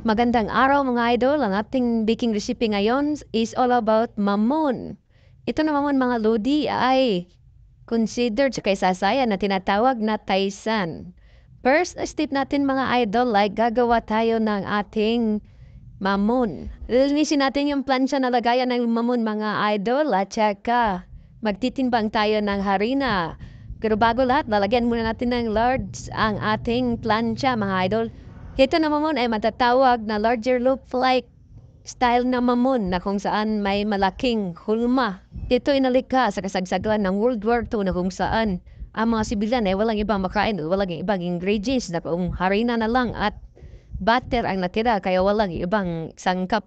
Magandang araw mga idol. Ang ating baking recipe ngayon is all about mamon. Ito na mamon mga lodi ay considered sa kaysasaya na tinatawag na taisan. First step natin mga idol like gagawa tayo ng ating mamon. Linisin natin yung plancha na lagayan ng mamon mga idol at saka magtitimbang tayo ng harina. Pero bago lahat, lalagyan muna natin ng large ang ating plancha mga idol. Ito na mamon ay matatawag na larger loop like style na mamon na kung saan may malaking hulma. Ito inalikha sa kasagsagan ng World War II na kung saan ang mga sibilyan ay walang ibang makain, walang ibang ingredients na kung harina na lang at butter ang natira kaya walang ibang sangkap.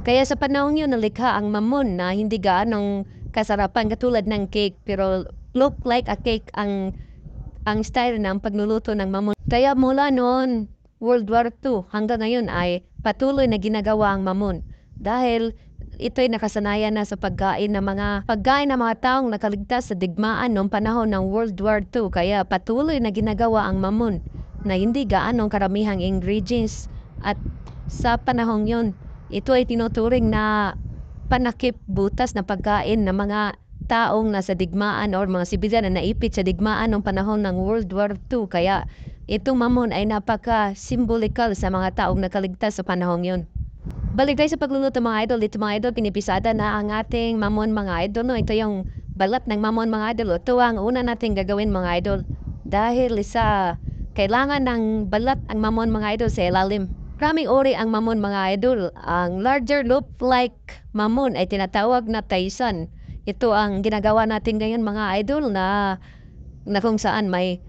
Kaya sa panahon yun nalikha ang mamon na hindi gaanong kasarapan katulad ng cake pero look like a cake ang style ng pagluluto ng mamon. Kaya mula noon World War II hanggang ngayon ay patuloy na ginagawa ang mamon dahil ito'y nakasanayan na sa pagkain ng mga taong nakaligtas sa digmaan noong panahon ng World War II kaya patuloy na ginagawa ang mamon na hindi gaanong karamihang ingredients at sa panahong yon ito ay tinuturing na panakip butas na pagkain ng mga taong nasa digmaan or mga sibilyan na naipit sa digmaan noong panahon ng World War II kaya itong mamon ay napaka-symbolikal sa mga taong nakaligtas sa panahong yun. Balik tayo sa pagluluto mga idol. Dito mga idol, pinipisada na ang ating mamon mga idol. No? Ito yung balat ng mamon mga idol. Ito ang una natin gagawin mga idol. Dahil kailangan ng balat ang mamon mga idol sa ilalim. Maraming uri ang mamon mga idol. Ang larger loop like mamon ay tinatawag na taisan. Ito ang ginagawa natin ngayon mga idol na kung saan may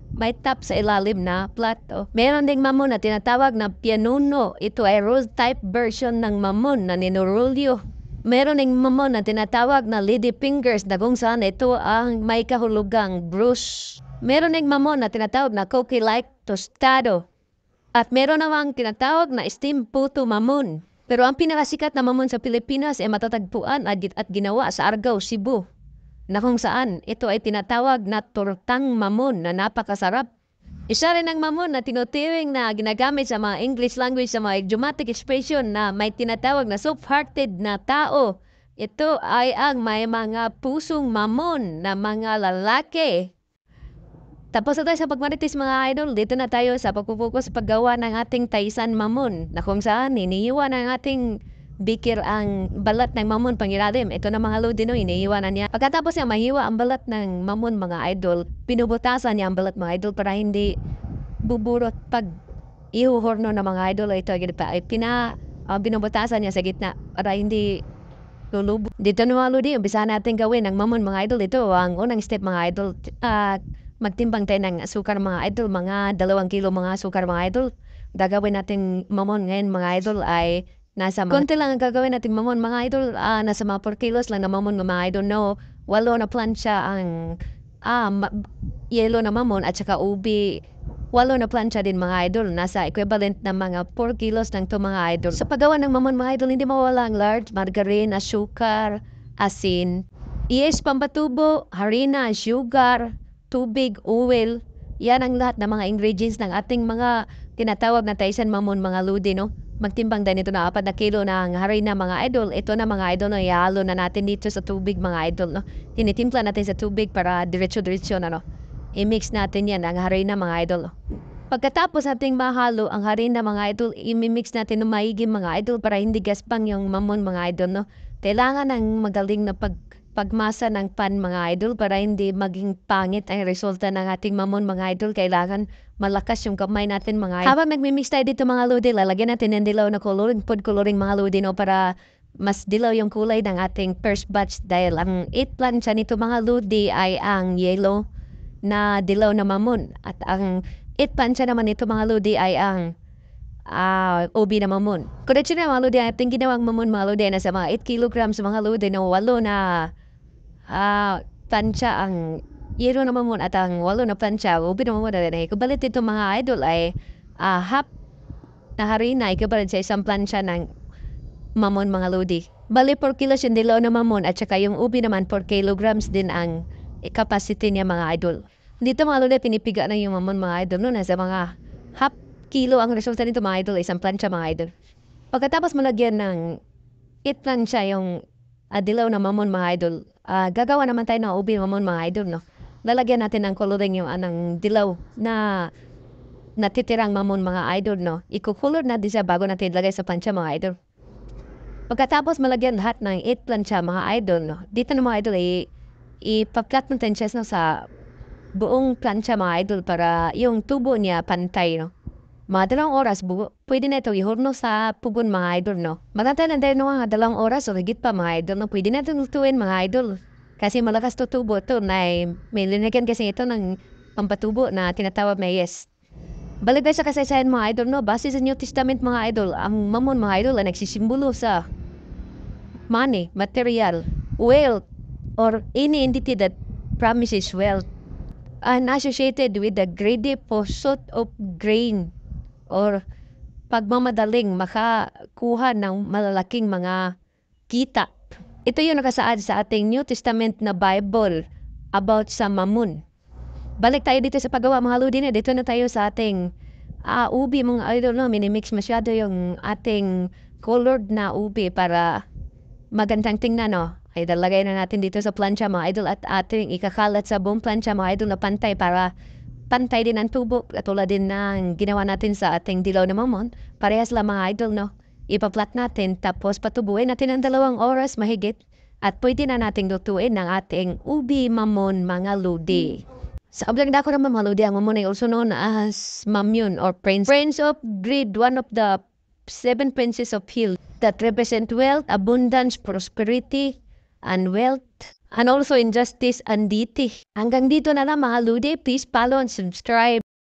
top sa ilalim na plato. Meron ding mamon na tinatawag na pianuno. Ito ay roll type version ng mamon na ninurulyo. Meron ding mamon na tinatawag na lady fingers na kung saan ito ang may kahulugang bruise. Meron ding mamon na tinatawag na cookie-like tostado. At meron namang tinatawag na steam puto mamon. Pero ang pinakasikat na mamon sa Pilipinas ay matatagpuan at ginawa sa Argao, Cebu na kung saan ito ay tinatawag na tortang mamon na napakasarap. Isa rin ang mamon na tinuturing na ginagamit sa mga English language sa mga idiomatic expression na may tinatawag na soft-hearted na tao. Ito ay ang may mga pusong mamon na mga lalaki. Tapos na tayo sa pagmarites mga idol, dito na tayo sa pagpupuko sa paggawa ng ating taisan mamon na kung saan iniiwan ng ating bikir ang balat ng mamon pangilalim. Ito na mga lodi no, iniiwanan niya. Pagkatapos niya mahiwa ang balat ng mamon mga idol, pinubutasan niya ang balat mga idol para hindi buburot pag ihuhorno ng mga idol. Ito ay binubutasan niya sa gitna para hindi lulubo. Dito na mga lodi, umpisa natin gawin ang mamon mga idol. Ito ang unang step mga idol. Magtimbang tayo ng asukar mga idol, mga 2 kilo mga asukar mga idol. Gagawin natin mamon ngayon mga idol ay konti lang ang gagawin natin mamon mga idol, nasa mga 4 kilos lang na mamon mga idol, no? 8 na plancha ang yelo na mamon at saka ubi. 8 na plancha din mga idol, nasa equivalent na mga 4 kilos ng to mga idol. Sa paggawa ng mamon mga idol, hindi mawala ang lard, margarine, asukar, asin, pampatubo, harina, sugar, tubig, oil. Yan ang lahat ng mga ingredients ng ating mga tinatawag na taisan mamon mga lodi, no? Magtimbang din ito na 4 na kilo ng harina mga idol. Ito na mga idol, no, ihalo na natin dito sa tubig mga idol, no. Tinitimpla natin sa tubig para diretso-diretso na, no. I-mix natin yan ang harina mga idol. Pagkatapos nating mahalo ang harina mga idol, i-mix natin ng maigi mga idol para hindi gaspang yung mamon mga idol, no. Kailangan ng magaling na pagmasa ng pan mga idol para hindi maging pangit ang resulta ng ating mamon mga idol. Kailangan malakas yung kamay natin mga idol. Habang nagmimix tayo dito mga lodi, lalagyan natin ng dilaw na coloring, food coloring mga lodi, no, para mas dilaw yung kulay ng ating first batch dahil ang 8 plancha nito mga lodi ay ang yellow na dilaw na mamon at ang 8 plancha naman nito mga lodi ay ang ubi na mamon. Kuretsyo na mga lodi, ating ginawang mamon mga lodi na sa mga 8 kilograms mga lodi na 8 na plancha ang yero na mamon at ang 8 na plancha ubi na mamon na rin. Kabalit ito mga idol ay half na harina ikabalit sa isang plancha ng mamon mga lodi. Bali 4 kilos yung dilaw na mamon at saka yung ubi naman 4 kilograms din ang capacity niya mga idol. Dito mga lodi, pinipiga na yung mamon mga idol, no? Nasa mga half kilo ang resulta nito mga idol, isang plancha mga idol. Pagkatapos malagyan ng plancha yung dilaw na mamon mga idol, gagawa naman tayo ng ubi mamon mga idol, no? Lalagyan natin ng coloring yung anang dilaw na natitirang mamon mga idol, no? Ikukulor na din siya bago natin ilagay sa plancha mga idol. Pagkatapos malagyan lahat ng plancha mga idol, no? Dito na mga idol, ipaplat natin siya no, sa buong plancha mga idol para yung tubo niya pantay, no? Mga 2 oras, pwede na ito ihurno sa pugon mga idol, no? Magantay na din mga 2 oras o higit pa mga idol, no? Pwede na ito lutuin mga idol. Kasi malakas to tubo ito na may linagyan kasi ito ng pampatubo na tinatawag na yes. Balik tayo sa kasaysayan mga idol, no? Base sa New Testament mga idol, ang mamon mga idol ay nagsisimbolo sa money, material, wealth, or any entity that promises wealth and associated with the greedy pursuit of grain or pagmamadaling makakuha ng malalaking mga kita. Ito yung nakasaad sa ating New Testament na Bible about sa mammon. Balik tayo dito sa paggawa mga lodi na. Dito na tayo sa ating ubi mga idol, no? Minimix masyado yung ating colored na ubi para magandang tingnan, no? Ay dalagay na natin dito sa plancha mga idol at ating ikakalat sa buong plancha mga idol na pantay para pantay din ang tubo katulad din ng ginawa natin sa ating dilaw na mamon. Parehas lang mga idol, no? Ipaplat natin tapos patubuin natin ng 2 oras mahigit at pwede na nating lutuin ng ating ubi mamon mga lodi. Sa oblang dako naman mga lodi, ang mamon ay also known as Mamyun or Prince of Greed, one of the 7 princes of Hill that represent wealth, abundance, prosperity, and wealth, and also injustice and deity. Hanggang dito na lang mga lodi. Please follow and subscribe.